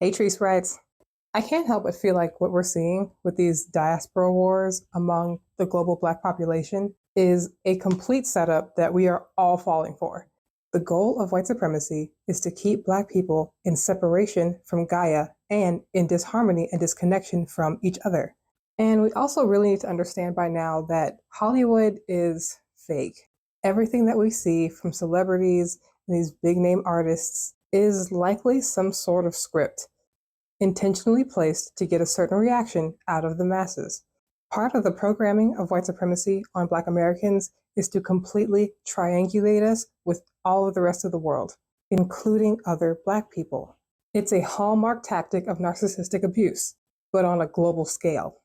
Hey, Treese writes, I can't help but feel like what we're seeing with these diaspora wars among the global Black population is a complete setup that we are all falling for. The goal of white supremacy is to keep Black people in separation from Gaia and in disharmony and disconnection from each other. And we also really need to understand by now that Hollywood is fake. Everything that we see from celebrities and these big name artists is likely some sort of script intentionally placed to get a certain reaction out of the masses. Part of the programming of white supremacy on Black Americans is to completely triangulate us with all of the rest of the world, including other Black people. It's a hallmark tactic of narcissistic abuse, but on a global scale.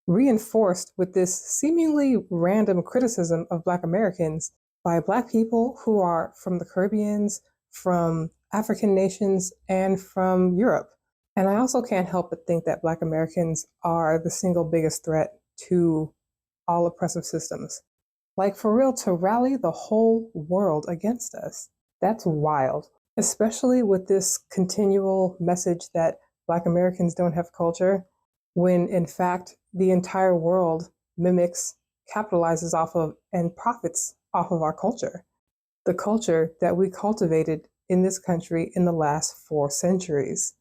Reinforced with this seemingly random criticism of Black Americans by Black people who are from the Caribbeans, from African nations, and from Europe. And I also can't help but think that Black Americans are the single biggest threat to all oppressive systems. Like, for real, to rally the whole world against us. That's wild, especially with this continual message that Black Americans don't have culture, when in fact, the entire world mimics, capitalizes off of, and profits off of our culture. The culture that we cultivated in this country in the last 4 centuries.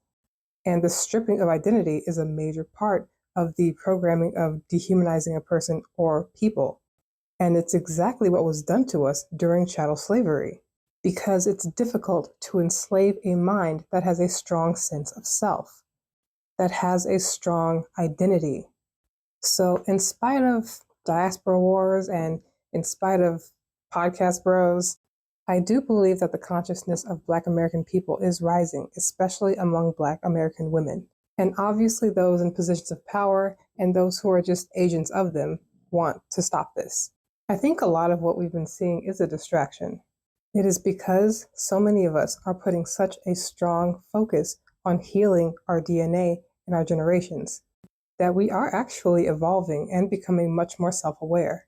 And the stripping of identity is a major part of the programming of dehumanizing a person or people. And it's exactly what was done to us during chattel slavery, because it's difficult to enslave a mind that has a strong sense of self, that has a strong identity. So in spite of diaspora wars and in spite of podcast bros, I do believe that the consciousness of Black American people is rising, especially among Black American women. And obviously those in positions of power and those who are just agents of them want to stop this. I think a lot of what we've been seeing is a distraction. It is because so many of us are putting such a strong focus on healing our DNA and our generations that we are actually evolving and becoming much more self-aware.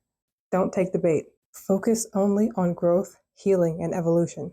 Don't take the bait. Focus only on growth, healing, and evolution.